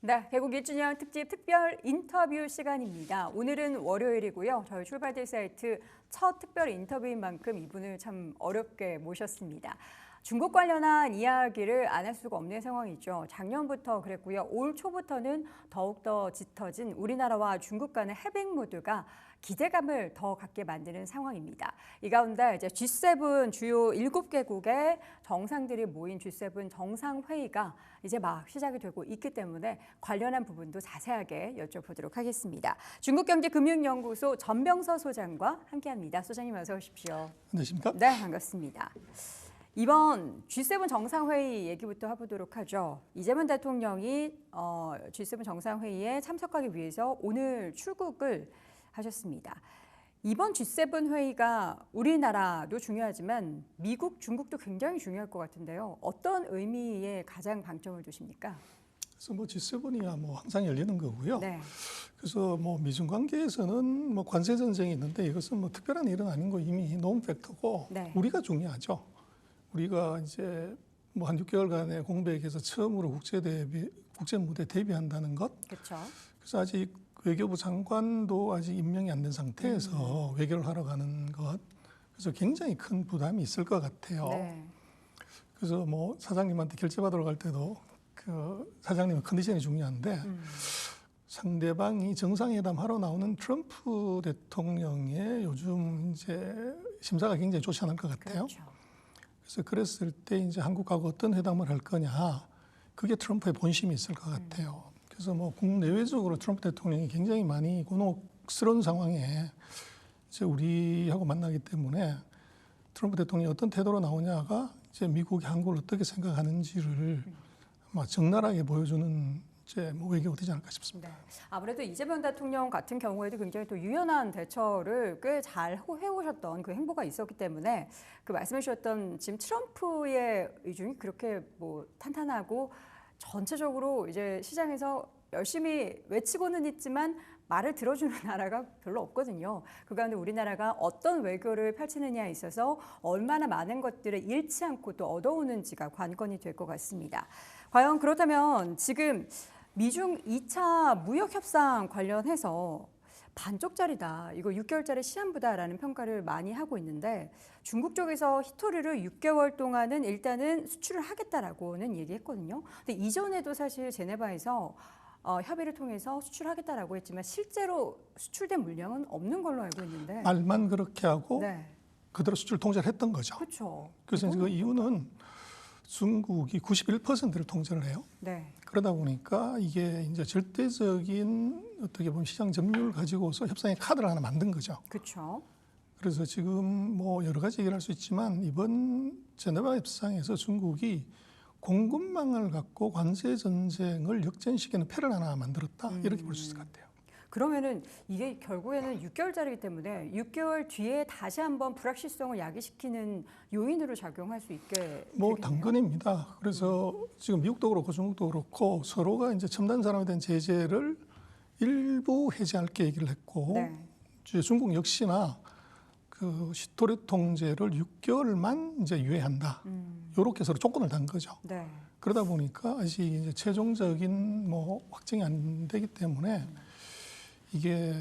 네, 개국 1주년 특집 특별 인터뷰 시간입니다. 오늘은 월요일이고요. 저희 출발될 사이트 첫 특별 인터뷰인 만큼 이분을 참 어렵게 모셨습니다. 중국 관련한 이야기를 안 할 수가 없는 상황이죠. 작년부터 그랬고요. 올 초부터는 더욱더 짙어진 우리나라와 중국 간의 해빙 모드가 기대감을 더 갖게 만드는 상황입니다. 이 가운데 이제 G7 주요 7개국의 정상들이 모인 G7 정상회의가 이제 막 시작이 되고 있기 때문에 관련한 부분도 자세하게 여쭤보도록 하겠습니다. 중국경제금융연구소 전병서 소장과 함께합니다. 소장님 어서 오십시오. 안녕하십니까? 네, 반갑습니다. 이번 G7 정상회의 얘기부터 해보도록 하죠. 이재명 대통령이 G7 정상회의에 참석하기 위해서 오늘 출국을 하셨습니다. 이번 G7 회의가 우리나라도 중요하지만 미국, 중국도 굉장히 중요할 것 같은데요. 어떤 의미에 가장 방점을 두십니까? 그래서 뭐 G7이야 뭐 항상 열리는 거고요. 네. 그래서 뭐 미중 관계에서는 뭐 관세 전쟁이 있는데 이것은 뭐 특별한 일은 아닌 거 이미 논 팩트고 네. 우리가 중요하죠. 우리가 이제 뭐 한 6개월간의 공백에서 처음으로 국제 무대 데뷔한다는 것. 그렇죠. 그래서 아직 외교부 장관도 아직 임명이 안 된 상태에서 외교를 하러 가는 것. 그래서 굉장히 큰 부담이 있을 것 같아요. 네. 그래서 뭐 사장님한테 결제 받으러 갈 때도 그 사장님의 컨디션이 중요한데 상대방이 정상회담 하러 나오는 트럼프 대통령의 요즘 이제 심사가 굉장히 좋지 않을 것 같아요. 그렇죠. 그래서 그랬을 때 이제 한국하고 어떤 회담을 할 거냐, 그게 트럼프의 본심이 있을 것 같아요. 그래서 뭐 국내외적으로 트럼프 대통령이 굉장히 많이 곤혹스러운 상황에 이제 우리하고 만나기 때문에 트럼프 대통령이 어떤 태도로 나오냐가 이제 미국이 한국을 어떻게 생각하는지를 아마 적나라하게 보여주는 이제 뭐 외교가 되지 않을까 싶습니다. 네. 아무래도 이재명 대통령 같은 경우에도 굉장히 또 유연한 대처를 꽤 잘 해오셨던 그 행보가 있었기 때문에 그 말씀해 주셨던 지금 트럼프의 의중이 그렇게 뭐 탄탄하고 전체적으로 이제 시장에서 열심히 외치고는 있지만 말을 들어주는 나라가 별로 없거든요. 그 가운데 우리나라가 어떤 외교를 펼치느냐에 있어서 얼마나 많은 것들을 잃지 않고 또 얻어오는지가 관건이 될 것 같습니다. 과연 그렇다면 지금 미중 2차 무역 협상 관련해서 반쪽짜리다, 이거 6개월짜리 시한부다라는 평가를 많이 하고 있는데 중국 쪽에서 히토리를 6개월 동안은 일단은 수출을 하겠다라고는 얘기했거든요. 근데 이전에도 사실 제네바에서 협의를 통해서 수출하겠다라고 했지만 실제로 수출된 물량은 없는 걸로 알고 있는데 말만 그렇게 하고 네. 그대로 수출 통제를 했던 거죠. 그렇죠. 그래서 이제 그 이유는 중국이 91%를 통제를 해요. 네. 그러다 보니까 이게 이제 절대적인 어떻게 보면 시장 점유율을 가지고서 협상의 카드를 하나 만든 거죠. 그렇죠. 그래서 지금 뭐 여러 가지 얘기를 할 수 있지만 이번 제네바 협상에서 중국이 공급망을 갖고 관세 전쟁을 역전시키는 패를 하나 만들었다, 이렇게 볼 수 있을 것 같아요. 그러면은 이게 결국에는 6개월짜리이기 때문에 6개월 뒤에 다시 한번 불확실성을 야기시키는 요인으로 작용할 수 있게 뭐 되겠네요. 당근입니다. 그래서 지금 미국도 그렇고 중국도 그렇고 서로가 이제 첨단 산업에 대한 제재를 일부 해제할게 얘기를 했고 네. 이제 중국 역시나 그 시토리 통제를 6개월만 이제 유예한다. 이렇게 서로 조건을 단 거죠. 네. 그러다 보니까 아직 이제 최종적인 뭐 확정이 안 되기 때문에 이게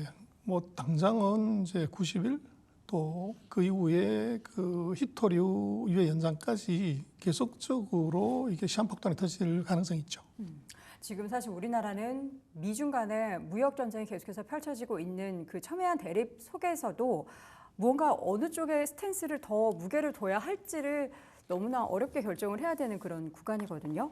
뭐 당장은 이제 90일 또 그 이후에 그 히토리 유예 연장까지 계속적으로 이게 시한폭탄이 터질 가능성이 있죠. 지금 사실 우리나라는 미중 간의 무역 전쟁이 계속해서 펼쳐지고 있는 그 첨예한 대립 속에서도 무언가 어느 쪽에 스탠스를 더 무게를 둬야 할지를 너무나 어렵게 결정을 해야 되는 그런 구간이거든요.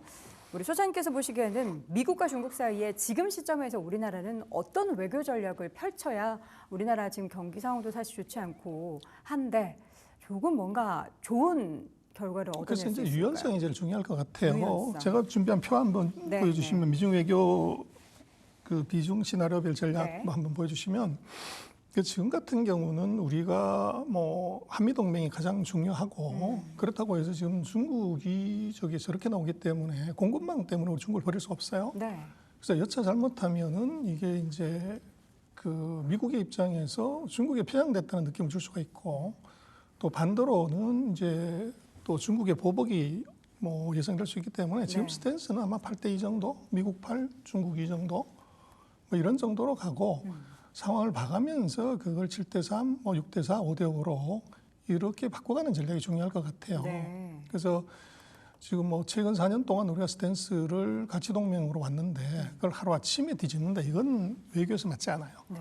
우리 소장님께서 보시기에는 미국과 중국 사이에 지금 시점에서 우리나라는 어떤 외교 전략을 펼쳐야 우리나라 지금 경기 상황도 사실 좋지 않고 한데 조금 뭔가 좋은 결과를 얻어낼 그래서 수 이제 있을까요? 유연성이 제일 중요할 것 같아요. 유연성. 제가 준비한 표 한번 네, 보여주시면 미중 외교 그 비중 시나리오별 전략 네. 한번 보여주시면 지금 같은 경우는 우리가 뭐 한미동맹이 가장 중요하고 그렇다고 해서 지금 중국이 저기 저렇게 나오기 때문에 공급망 때문에 우리 중국을 버릴 수 없어요. 네. 그래서 여차 잘못하면은 이게 이제 그 미국의 입장에서 중국에 편향됐다는 느낌을 줄 수가 있고 또 반대로는 이제 또 중국의 보복이 뭐 예상될 수 있기 때문에 지금 네. 스탠스는 아마 8대2 정도, 미국 8, 중국 2 정도 뭐 이런 정도로 가고 상황을 봐가면서 그걸 7대3, 뭐 6대4, 5대5로 이렇게 바꿔가는 전략이 중요할 것 같아요. 네. 그래서 지금 뭐 최근 4년 동안 우리가 스탠스를 가치 동맹으로 왔는데 그걸 하루아침에 뒤집는다 이건 외교에서 맞지 않아요. 네.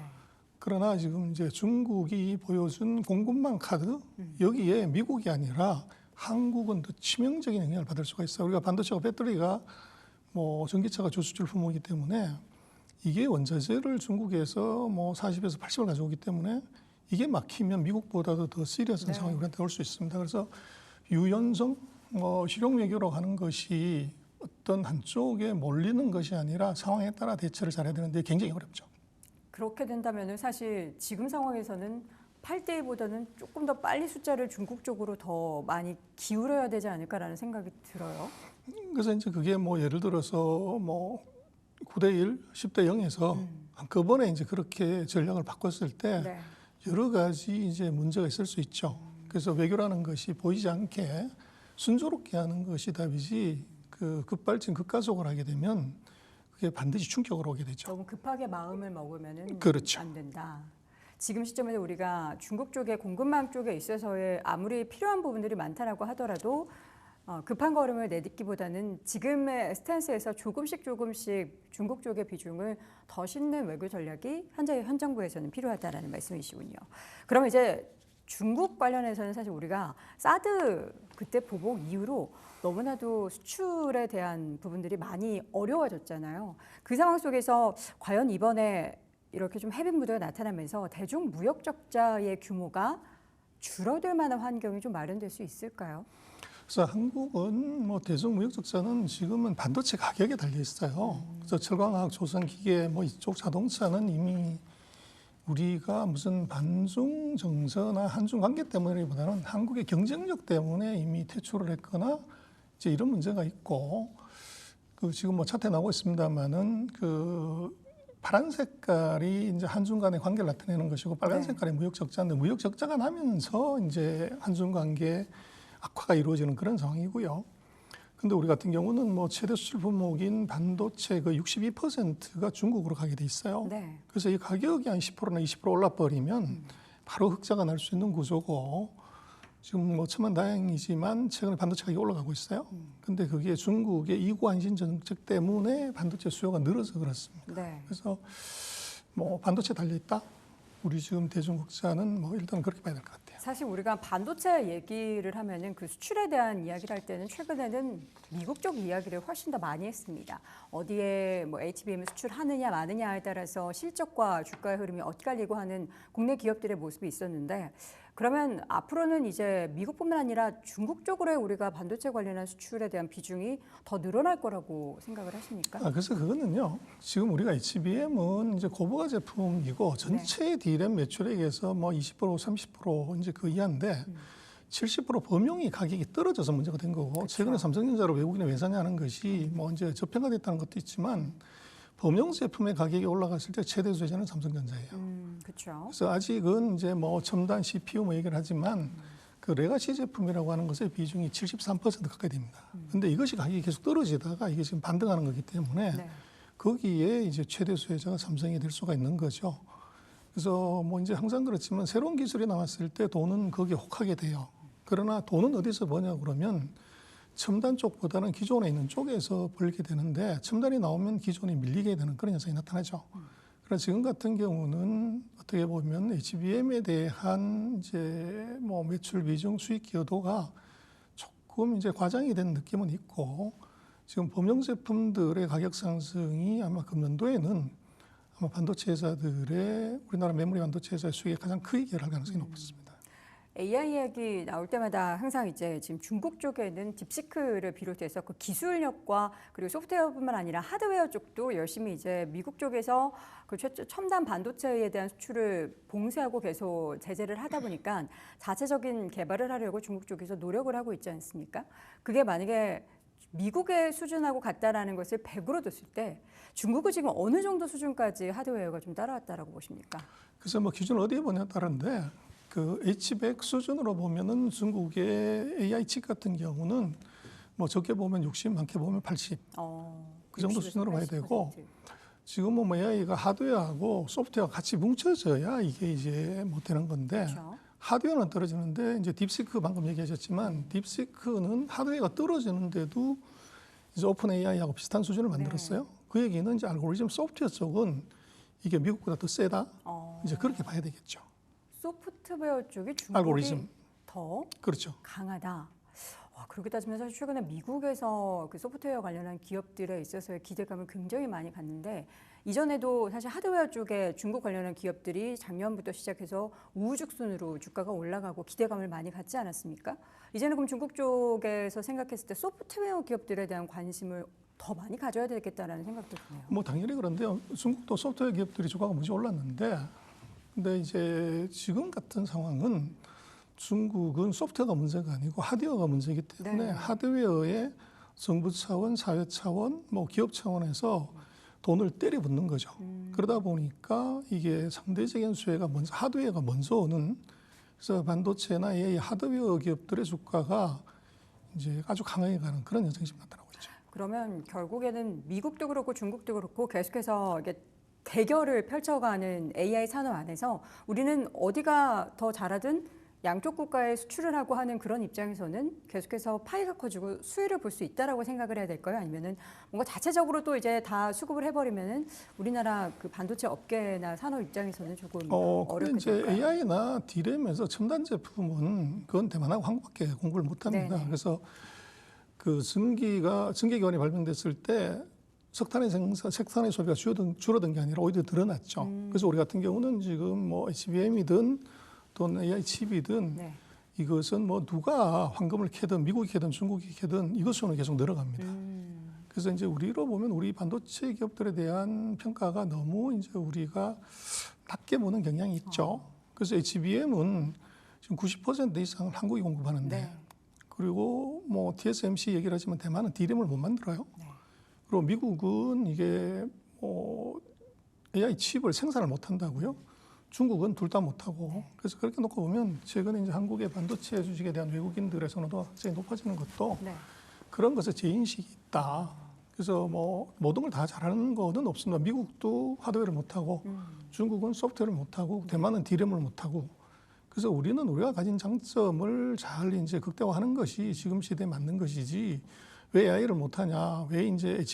그러나 지금 이제 중국이 보여준 공급망 카드 여기에 미국이 아니라 한국은 더 치명적인 영향을 받을 수가 있어요. 우리가 반도체와 배터리가 뭐 전기차가 주수출 품목이기 때문에 이게 원자재를 중국에서 뭐 40에서 80을 가져오기 때문에 이게 막히면 미국보다도 더 시리어스한 네. 상황이 우리한테 올 수 있습니다. 그래서 유연성, 뭐 실용 외교로 가는 것이 어떤 한쪽에 몰리는 것이 아니라 상황에 따라 대처를 잘해야 되는데 굉장히 어렵죠. 그렇게 된다면 사실 지금 상황에서는 8대2보다는 조금 더 빨리 숫자를 중국 쪽으로 더 많이 기울여야 되지 않을까라는 생각이 들어요. 그래서 이제 그게 뭐 예를 들어서 뭐 9대1, 10대0에서 한꺼번에 이제 그렇게 전략을 바꿨을 때 네. 여러 가지 이제 문제가 있을 수 있죠. 그래서 외교라는 것이 보이지 않게 순조롭게 하는 것이 답이지 그 급발진, 급가속을 하게 되면 그게 반드시 충격으로 오게 되죠. 너무 급하게 마음을 먹으면은 그렇죠. 안 된다. 지금 시점에서 우리가 중국 쪽의 공급망 쪽에 있어서의 아무리 필요한 부분들이 많다라고 하더라도 급한 걸음을 내딛기보다는 지금의 스탠스에서 조금씩 중국 쪽의 비중을 더 싣는 외교 전략이 현 정부에서는 필요하다라는 말씀이시군요. 그럼 이제 중국 관련해서는 사실 우리가 사드 그때 보복 이후로 너무나도 수출에 대한 부분들이 많이 어려워졌잖아요. 그 상황 속에서 과연 이번에 이렇게 좀 해빈 무드가 나타나면서 대중 무역 적자의 규모가 줄어들 만한 환경이 좀 마련될 수 있을까요? 그래서 한국은 뭐 대중 무역 적자는 지금은 반도체 가격에 달려 있어요. 그래서 철강화학, 조선기계, 뭐 이쪽 자동차는 이미 우리가 무슨 반중 정서나 한중 관계 때문이보다는 한국의 경쟁력 때문에 이미 퇴출을 했거나 이제 이런 문제가 있고 그 지금 뭐 차트에 나오고 있습니다만은 그 파란 색깔이 이제 한중 간의 관계를 나타내는 것이고 빨간 네. 색깔이 무역 적자인데 무역 적자가 나면서 이제 한중 관계 악화가 이루어지는 그런 상황이고요. 근데 우리 같은 경우는 뭐 최대 수출 품목인 반도체 그 62%가 중국으로 가게 돼 있어요. 네. 그래서 이 가격이 한 10%나 20% 올라버리면 바로 흑자가 날 수 있는 구조고 지금 뭐 천만다행이지만 최근에 반도체 가격이 올라가고 있어요. 근데 그게 중국의 이구안신 정책 때문에 반도체 수요가 늘어서 그렇습니다. 네. 그래서 뭐 반도체 달려 있다. 우리 지금 대중국자는 뭐 일단 그렇게 봐야 될 것 같아요. 사실 우리가 반도체 얘기를 하면은 그 수출에 대한 이야기를 할 때는 최근에는 미국 쪽 이야기를 훨씬 더 많이 했습니다. 어디에 뭐 HBM을 수출하느냐 마느냐에 따라서 실적과 주가의 흐름이 엇갈리고 하는 국내 기업들의 모습이 있었는데 그러면 앞으로는 이제 미국뿐만 아니라 중국 쪽으로의 우리가 반도체 관련한 수출에 대한 비중이 더 늘어날 거라고 생각을 하십니까? 그래서 그거는요. 지금 우리가 HBM은 이제 고부가 제품이고 전체 D램 매출액에서 뭐 20%, 30% 이제 그 이하인데 70% 범용이 가격이 떨어져서 문제가 된 거고 그렇죠. 최근에 삼성전자로 외국인에 왜 사냐는 것이 뭐 이제 저평가됐다는 것도 있지만 범용 제품의 가격이 올라갔을 때 최대 수혜자는 삼성전자예요. 그렇죠. 그래서 아직은 이제 뭐 첨단 CPU 뭐 얘기를 하지만 그 레가시 제품이라고 하는 것의 비중이 73% 가까이 됩니다. 근데 이것이 가격이 계속 떨어지다가 이게 지금 반등하는 거기 때문에 네. 거기에 이제 최대 수혜자가 삼성이 될 수가 있는 거죠. 그래서 뭐 이제 항상 그렇지만 새로운 기술이 나왔을 때 돈은 거기에 혹하게 돼요. 그러나 돈은 어디서 버냐 그러면 첨단 쪽보다는 기존에 있는 쪽에서 벌게 되는데 첨단이 나오면 기존이 밀리게 되는 그런 현상이 나타나죠. 그러나 지금 같은 경우는 어떻게 보면 HBM에 대한 이제 뭐 매출 비중, 수익 기여도가 조금 이제 과장이 된 느낌은 있고 지금 범용 제품들의 가격 상승이 아마 금년도에는 아마 반도체 회사들의 우리나라 메모리 반도체 회사의 수익에 가장 크게 기여할 가능성이 높습니다. AI 이야기 나올 때마다 항상 이제 지금 중국 쪽에는 딥시크를 비롯해서 그 기술력과 그리고 소프트웨어뿐만 아니라 하드웨어 쪽도 열심히 이제 미국 쪽에서 그 첨단 반도체에 대한 수출을 봉쇄하고 계속 제재를 하다 보니까 자체적인 개발을 하려고 중국 쪽에서 노력을 하고 있지 않습니까? 그게 만약에 미국의 수준하고 같다라는 것을 100으로 뒀을 때 중국은 지금 어느 정도 수준까지 하드웨어가 좀 따라왔다라고 보십니까? 그래서 뭐 기준을 어디에 보냐에 따른데 그 H100 수준으로 보면은 중국의 AI 칩 같은 경우는 뭐 적게 보면 60, 많게 보면 80. 그 정도 60에서 수준으로 봐야 80%. 되고 지금은 뭐 AI가 하드웨어하고 소프트웨어가 같이 뭉쳐져야 이게 이제 못 되는 건데 그렇죠. 하드웨어는 떨어지는데 이제 딥시크 방금 얘기하셨지만 딥시크는 하드웨어가 떨어지는데도 이제 오픈 AI하고 비슷한 수준을 만들었어요. 그 얘기는 이제 알고리즘 소프트웨어 쪽은 이게 미국보다 더 세다. 이제 그렇게 봐야 되겠죠. 소프트웨어 쪽이 중국이 알고리즘. 더 그렇죠. 강하다. 와, 그렇게 따지면 사실 최근에 미국에서 그 소프트웨어 관련한 기업들에 있어서의 기대감을 굉장히 많이 갖는데 이전에도 사실 하드웨어 쪽에 중국 관련한 기업들이 작년부터 시작해서 우후죽순으로 주가가 올라가고 기대감을 많이 갖지 않았습니까? 이제는 그럼 중국 쪽에서 생각했을 때 소프트웨어 기업들에 대한 관심을 더 많이 가져야 되겠다라는 생각도 드네요. 뭐 당연히 그런데요. 중국도 소프트웨어 기업들이 주가가 무지 올랐는데 근데 이제 지금 같은 상황은 중국은 소프트웨어가 문제가 아니고 하드웨어가 문제이기 때문에 네. 하드웨어에 정부 차원, 사회 차원, 뭐 기업 차원에서 돈을 때려붓는 거죠. 그러다 보니까 이게 상대적인 수혜가 먼저 하드웨어가 먼저 오는 그래서 반도체나 AI 하드웨어 기업들의 주가가 이제 아주 강하게 가는 그런 현상이 지금 나타나고 있죠. 그러면 결국에는 미국도 그렇고 중국도 그렇고 계속해서 이게 대결을 펼쳐가는 AI 산업 안에서 우리는 어디가 더 잘하든 양쪽 국가에 수출을 하고 하는 그런 입장에서는 계속해서 파이가 커지고 수혜를 볼 수 있다라고 생각을 해야 될까요? 아니면은 뭔가 자체적으로 또 이제 다 수급을 해버리면은 우리나라 그 반도체 업계나 산업 입장에서는 조금 근데 어렵게 이제 될까요? AI나 D램에서 첨단 제품은 그건 대만하고 한국밖에 공부를 못합니다. 네네. 그래서 그 증기기관이 발명됐을 때 석탄의 소비가 줄어든 게 아니라 오히려 늘어났죠. 그래서 우리 같은 경우는 지금 뭐 HBM이든 또는 AI 칩이든 네. 이것은 뭐 누가 황금을 캐든 미국이 캐든 중국이 캐든 이것 수는 계속 늘어갑니다. 그래서 이제 우리로 보면 우리 반도체 기업들에 대한 평가가 너무 이제 우리가 낮게 보는 경향이 있죠. 그래서 HBM은 지금 90% 이상을 한국이 공급하는데 네. 그리고 뭐 TSMC 얘기를 하지만 대만은 D램을 못 만들어요. 네. 그리고 미국은 이게 AI 칩을 생산을 못 한다고요. 중국은 둘 다 못하고 그래서 그렇게 놓고 보면 최근에 이제 한국의 반도체 주식에 대한 외국인들의 선호도가 갑자기 높아지는 것도 네. 그런 것에 제인식이 있다. 그래서 뭐 모든 걸 다 잘하는 거는 없습니다. 미국도 하드웨어를 못하고 중국은 소프트웨어를 못하고 대만은 D램을 못하고 그래서 우리는 우리가 가진 장점을 잘 이제 극대화하는 것이 지금 시대에 맞는 것이지 왜 AI를 못하냐, 왜 이제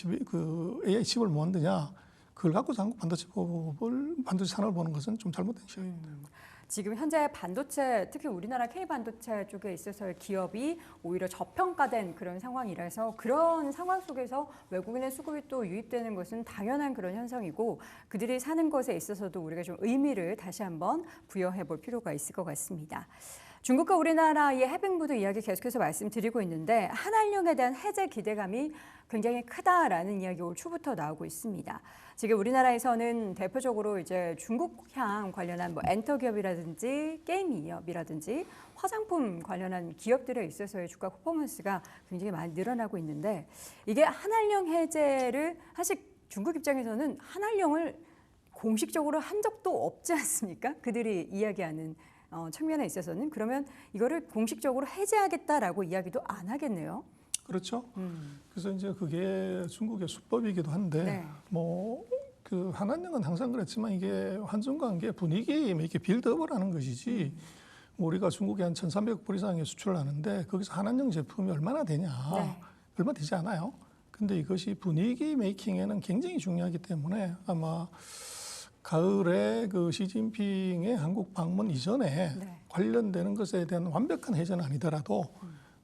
AI 칩을 못 만드냐. 그걸 갖고 한국 반도체 산업을 보는 것은 좀 잘못된 시각입니다. 지금 현재 반도체, 특히 우리나라 K 반도체 쪽에 있어서의 기업이 오히려 저평가된 그런 상황이라서 그런 상황 속에서 외국인의 수급이 또 유입되는 것은 당연한 그런 현상이고 그들이 사는 것에 있어서도 우리가 좀 의미를 다시 한번 부여해 볼 필요가 있을 것 같습니다. 중국과 우리나라의 해빙부도 이야기 계속해서 말씀드리고 있는데 한한령에 대한 해제 기대감이 굉장히 크다라는 이야기 올 초부터 나오고 있습니다. 지금 우리나라에서는 대표적으로 이제 중국향 관련한 뭐 엔터 기업이라든지 게임 기업이라든지 화장품 관련한 기업들에 있어서의 주가 퍼포먼스가 굉장히 많이 늘어나고 있는데 이게 한한령 해제를 사실 중국 입장에서는 한한령을 공식적으로 한 적도 없지 않습니까? 그들이 이야기하는 측면에 있어서는 그러면 이거를 공식적으로 해제하겠다라고 이야기도 안 하겠네요. 그렇죠. 그래서 이제 그게 중국의 수법이기도 한데 네. 뭐 그 한한령은 항상 그랬지만 이게 한중 관계 분위기에 이렇게 빌드업을 하는 것이지 뭐 우리가 중국에 한 1,300억 불 이상의 수출을 하는데 거기서 한한령 제품이 얼마나 되냐? 네. 얼마 되지 않아요. 근데 이것이 분위기 메이킹에는 굉장히 중요하기 때문에 아마 가을에 그 시진핑의 한국 방문 이전에 네. 관련되는 것에 대한 완벽한 해제는 아니더라도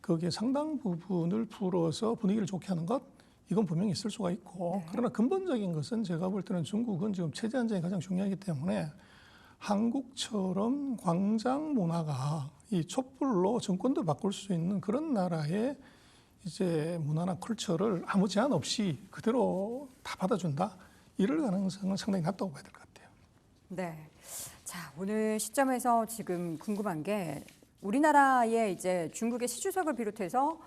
거기에 상당 부분을 풀어서 분위기를 좋게 하는 것 이건 분명히 있을 수가 있고 그러나 근본적인 것은 제가 볼 때는 중국은 지금 체제 안정이 가장 중요하기 때문에 한국처럼 광장 문화가 이 촛불로 정권도 바꿀 수 있는 그런 나라의 이제 문화나 컬처를 아무 제한 없이 그대로 다 받아준다. 이럴 가능성은 상당히 낮다고 봐야 될 것 같아요. 네. 자, 오늘 시점에서 지금 궁금한 게 우리나라의 이제 중국의 시주석을 비롯해서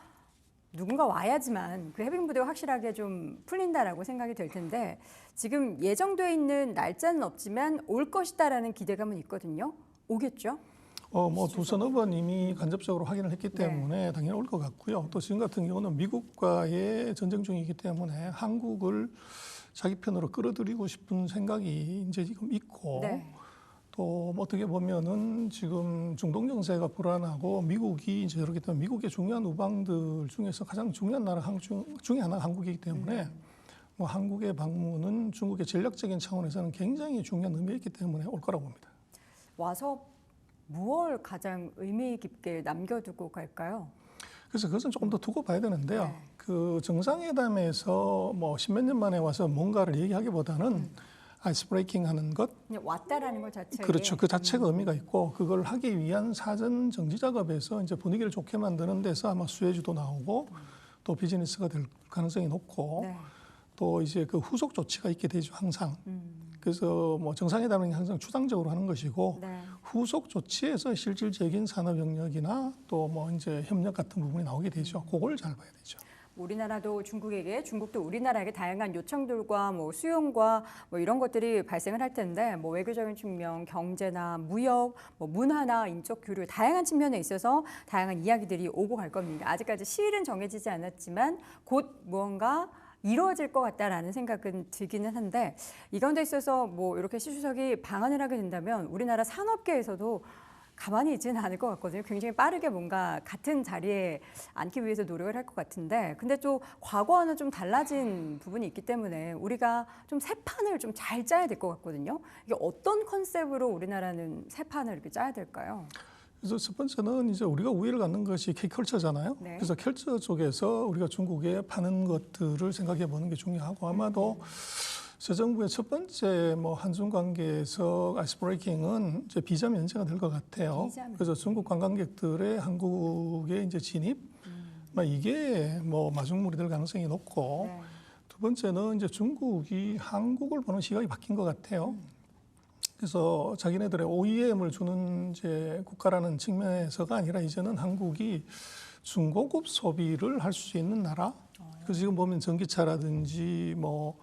누군가 와야지만 그 해빙부대가 확실하게 좀 풀린다라고 생각이 될 텐데 지금 예정돼 있는 날짜는 없지만 올 것이다라는 기대감은 있거든요. 오겠죠? 뭐 두서너 번 이미 간접적으로 확인을 했기 네. 때문에 당연히 올 것 같고요. 또 지금 같은 경우는 미국과의 전쟁 중이기 때문에 한국을 자기 편으로 끌어들이고 싶은 생각이 이제 지금 있고 네. 또 어떻게 보면은 지금 중동 정세가 불안하고 미국이 이제 그렇기 때문에 미국의 중요한 우방들 중에서 가장 중요한 나라 중에 하나가 한국이기 때문에 뭐 한국의 방문은 중국의 전략적인 차원에서는 굉장히 중요한 의미가 있기 때문에 올 거라고 봅니다. 와서 무엇을 가장 의미 깊게 남겨두고 갈까요? 그래서 그것은 조금 더 두고 봐야 되는데요. 네. 그 정상회담에서 뭐 십몇 년 만에 와서 뭔가를 얘기하기보다는 아이스 브레이킹 하는 것, 그냥 왔다라는 것 자체에 그렇죠. 그 자체가 의미가 있고 그걸 하기 위한 사전 정지 작업에서 이제 분위기를 좋게 만드는 데서 아마 수혜주도 나오고 또 비즈니스가 될 가능성이 높고 네. 또 이제 그 후속 조치가 있게 되죠, 항상. 그래서 뭐 정상회담은 항상 추상적으로 하는 것이고 네. 후속 조치에서 실질적인 산업 영역이나 또 뭐 이제 협력 같은 부분이 나오게 되죠. 그걸 잘 봐야 되죠. 우리나라도 중국에게, 중국도 우리나라에게 다양한 요청들과 뭐 수용과 뭐 이런 것들이 발생을 할 텐데 뭐 외교적인 측면, 경제나 무역, 뭐 문화나 인적 교류 다양한 측면에 있어서 다양한 이야기들이 오고 갈 겁니다. 아직까지 시일은 정해지지 않았지만 곧 무언가 이루어질 것 같다라는 생각은 들기는 한데 이 가운데 있어서 뭐 이렇게 시 주석이 방한을 하게 된다면 우리나라 산업계에서도 가만히 있지는 않을 것 같거든요. 굉장히 빠르게 뭔가 같은 자리에 앉기 위해서 노력을 할 것 같은데 근데 또 과거와는 좀 달라진 부분이 있기 때문에 우리가 좀 새 판을 좀 잘 짜야 될 것 같거든요. 이게 어떤 컨셉으로 우리나라는 새 판을 이렇게 짜야 될까요? 그래서 첫 번째는 이제 우리가 우위를 갖는 것이 K컬처잖아요. 네. 그래서 컬처 쪽에서 우리가 중국에 파는 것들을 생각해 보는 게 중요하고 아마도 새 정부의 첫 번째 뭐 한중 관계에서 아이스 브레이킹은 이제 비자 면제가 될 것 같아요. 비자 면제. 그래서 중국 관광객들의 한국에 이제 진입, 이게 뭐 마중물이 될 가능성이 높고 네. 두 번째는 이제 중국이 한국을 보는 시각이 바뀐 것 같아요. 그래서 자기네들의 OEM을 주는 이제 국가라는 측면에서가 아니라 이제는 한국이 중고급 소비를 할 수 있는 나라. 그래서 지금 보면 전기차라든지 뭐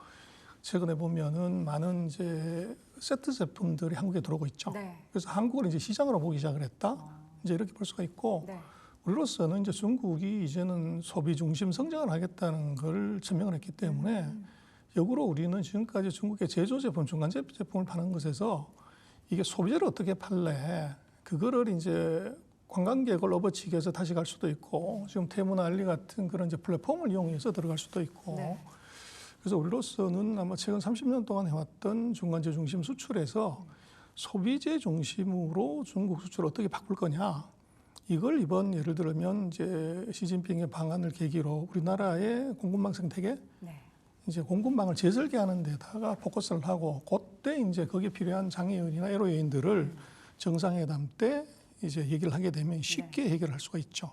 최근에 보면은 많은 이제 세트 제품들이 한국에 들어오고 있죠. 네. 그래서 한국을 이제 시장으로 보기 시작을 했다. 이제 이렇게 볼 수가 있고 네. 우리로서는 이제 중국이 이제는 소비 중심 성장을 하겠다는 걸 증명을 했기 때문에 역으로 우리는 지금까지 중국의 제조 제품, 중간 제품을 파는 것에서 이게 소비재를 어떻게 팔래? 그거를 이제 관광객을 업어치기 위해서 다시 갈 수도 있고 지금 테무나 알리 같은 그런 이제 플랫폼을 이용해서 들어갈 수도 있고 네. 그래서 우리로서는 아마 최근 30년 동안 해왔던 중간재 중심 수출에서 소비재 중심으로 중국 수출을 어떻게 바꿀 거냐 이걸 이번 예를 들면 이제 시진핑의 방안을 계기로 우리나라의 공급망 생태계 네. 이제 공급망을 재설계하는 데다가 포커스를 하고 그때 이제 거기에 필요한 장애 요인이나 애로 요인들을 정상회담 때 이제 얘기를 하게 되면 쉽게 해결할 수가 있죠.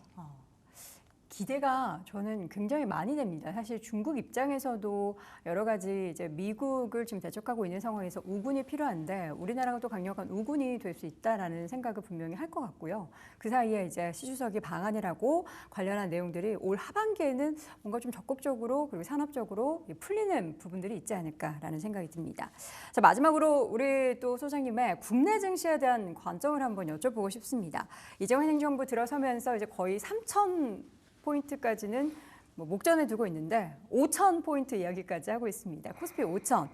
기대가 저는 굉장히 많이 됩니다. 사실 중국 입장에서도 여러 가지 이제 미국을 지금 대적하고 있는 상황에서 우군이 필요한데 우리나라가 또 강력한 우군이 될 수 있다라는 생각을 분명히 할 것 같고요. 그 사이에 이제 시 주석이 방한이라고 관련한 내용들이 올 하반기에는 뭔가 좀 적극적으로 그리고 산업적으로 풀리는 부분들이 있지 않을까라는 생각이 듭니다. 자, 마지막으로 우리 또 소장님의 국내 증시에 대한 관점을 한번 여쭤보고 싶습니다. 이재명 행정부 들어서면서 이제 거의 3,000 포인트까지는 뭐 목전에 두고 있는데 5,000포인트 이야기까지 하고 있습니다. 코스피 5,000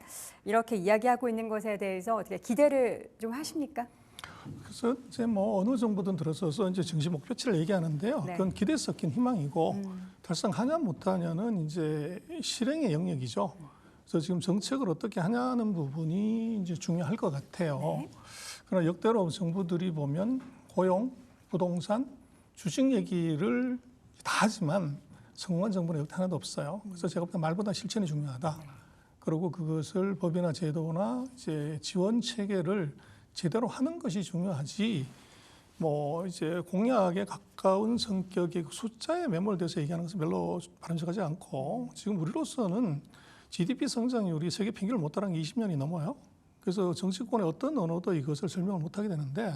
이렇게 이야기하고 있는 것에 대해서 어떻게 기대를 좀 하십니까? 그래서 이제 뭐 어느 정도든 들어서서 이제 증시 목표치를 얘기하는데요. 네. 그건 기대 섞인 희망이고 달성하냐 못하냐는 이제 실행의 영역이죠. 그래서 지금 정책을 어떻게 하냐는 부분이 이제 중요할 것 같아요. 네. 그러나 역대로 정부들이 보면 고용, 부동산, 주식 얘기를 다 하지만 성공한 정부는 여기 하나도 없어요. 그래서 제가 볼 때 말보다 실천이 중요하다. 그리고 그것을 법이나 제도나 이제 지원 체계를 제대로 하는 것이 중요하지. 뭐 이제 공약에 가까운 성격의 숫자에 매몰돼서 얘기하는 것은 별로 바람직하지 않고 지금 우리로서는 GDP 성장률이 세계 평균을 못 따라간 게 20년이 넘어요. 그래서 정치권의 어떤 언어도 이것을 설명을 못하게 되는데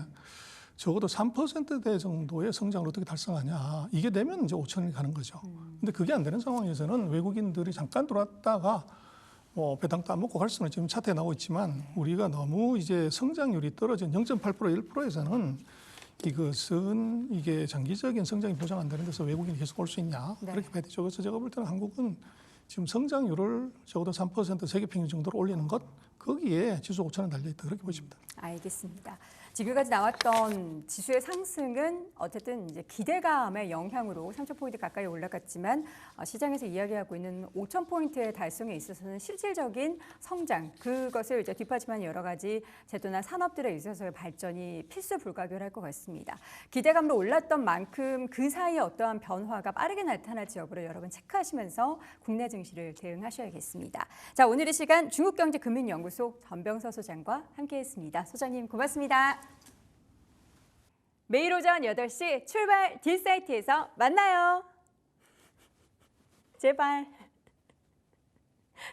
적어도 3%대 정도의 성장을 어떻게 달성하냐. 이게 되면 이제 5천이 가는 거죠. 근데 그게 안 되는 상황에서는 외국인들이 잠깐 들어왔다가 뭐 배당도 안 먹고 갈 수는 지금 차트에 나오고 있지만 우리가 너무 이제 성장률이 떨어진 0.8% 1%에서는 이것은 이게 장기적인 성장이 보장 안 되는 데서 외국인이 계속 올 수 있냐 네. 그렇게 봐야 되죠. 그래서 제가 볼 때는 한국은 지금 성장률을 적어도 3% 세계 평균 정도로 올리는 것 거기에 지수 5천원 달려 있다 그렇게 보십니다. 알겠습니다. 지금까지 나왔던 지수의 상승은 어쨌든 이제 기대감의 영향으로 3,000포인트 가까이 올라갔지만 시장에서 이야기하고 있는 5,000포인트의 달성에 있어서는 실질적인 성장 그것을 이제 뒷받침한 여러 가지 제도나 산업들에 있어서의 발전이 필수 불가결할 것 같습니다. 기대감으로 올랐던 만큼 그 사이에 어떠한 변화가 빠르게 나타날지 여부를 여러분 체크하시면서 국내 증시를 대응하셔야겠습니다. 자, 오늘 이 시간 중국경제금융연구소 전병서 소장과 함께했습니다. 소장님 고맙습니다. 매일 오전 8시 출발 딜사이트에서 만나요. 제발.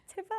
제발.